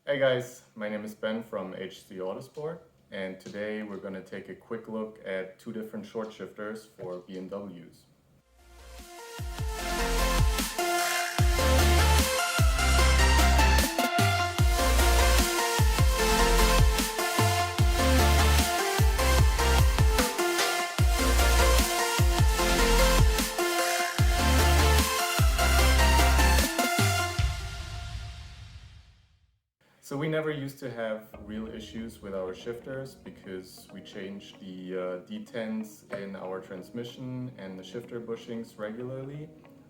Hey guys, my name is Ben from HC Autosport, and today we're going to take a quick look at two different short shifters for BMWs. So we never used to have real issues with our shifters because we changed the detents in our transmission and the shifter bushings regularly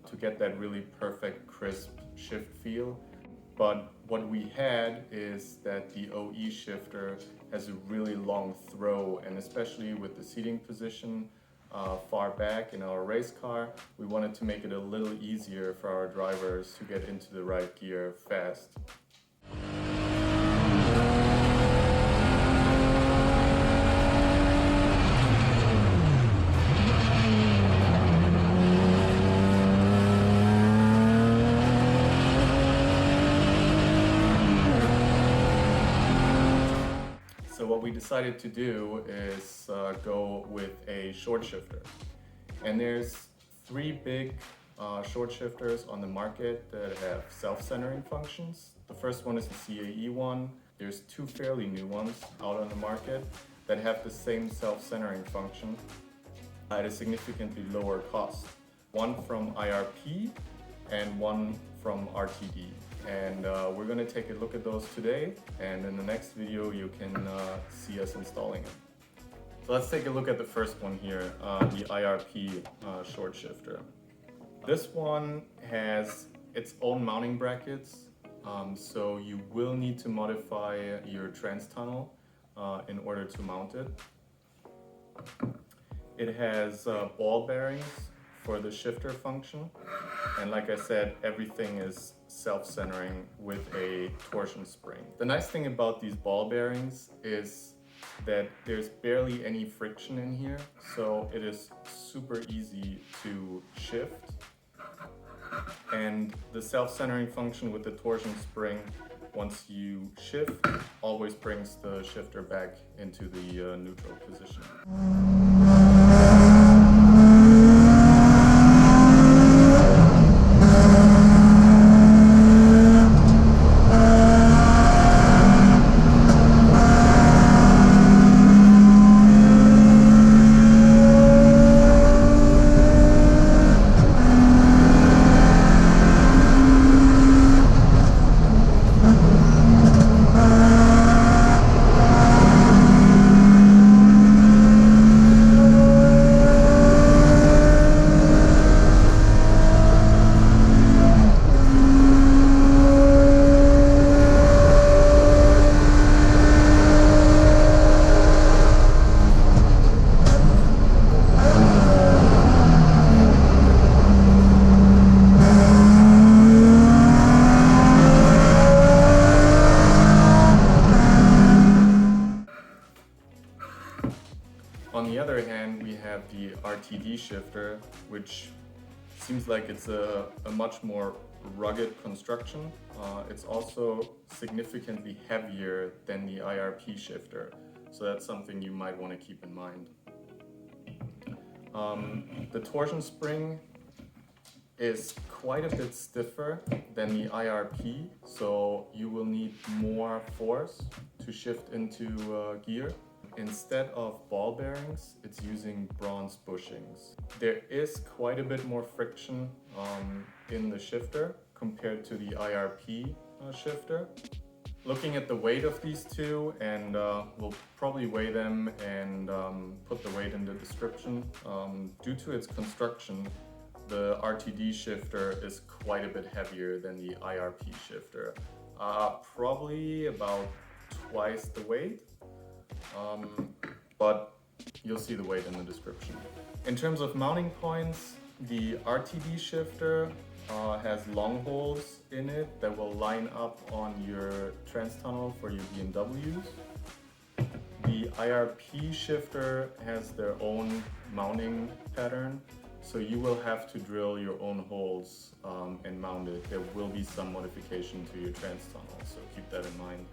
to get that really perfect crisp shift feel. But what we had is that the OE shifter has a really long throw, and especially with the seating position far back in our race car, we wanted to make it a little easier for our drivers to get into the right gear fast. So what we decided to do is go with a short shifter. And there's three big short shifters on the market that have self-centering functions. The first one is the CAE one. There's two fairly new ones out on the market that have the same self-centering function at a significantly lower cost. One from IRP and one from RTD. And we're going to take a look at those today, and in the next video you can see us installing it. So let's take a look at the first one here, the IRP short shifter. This one has its own mounting brackets, so you will need to modify your trans tunnel in order to mount it. It has ball bearings for the shifter function, and like I said, everything is self-centering with a torsion spring. The nice thing about these ball bearings is that there's barely any friction in here, so it is super easy to shift. And the self-centering function with the torsion spring, once you shift, always brings the shifter back into the neutral position. On the other hand, we have the RTD shifter, which seems like it's a much more rugged construction. It's also significantly heavier than the IRP shifter, so that's something you might want to keep in mind. The torsion spring is quite a bit stiffer than the IRP, so you will need more force to shift into gear. Instead of ball bearings, it's using bronze bushings. There is quite a bit more friction in the shifter compared to the IRP shifter. Looking at the weight of these two, and we'll probably weigh them and put the weight in the description. Due to its construction, the RTD shifter is quite a bit heavier than the IRP shifter. Probably about twice the weight. But you'll see the weight in the description. In terms of mounting points, the RTD shifter has long holes in it that will line up on your trans tunnel for your BMWs. The IRP shifter has their own mounting pattern, So you will have to drill your own holes and mount it. There will be some modification to your trans tunnel, so keep that in mind.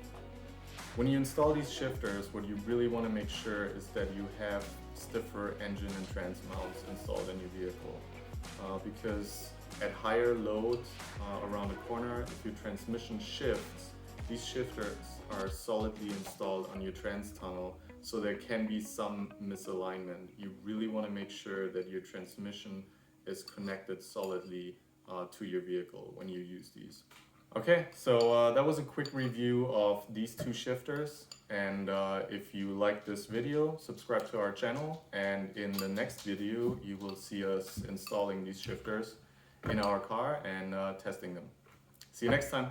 When you install these shifters, what you really want to make sure is that you have stiffer engine and trans mounts installed in your vehicle. Because at higher load around the corner, if your transmission shifts, these shifters are solidly installed on your trans tunnel, so there can be some misalignment. You really want to make sure that your transmission is connected solidly to your vehicle when you use these. Okay, so that was a quick review of these two shifters, and if you like this video, subscribe to our channel, and in the next video you will see us installing these shifters in our car and testing them. See you next time.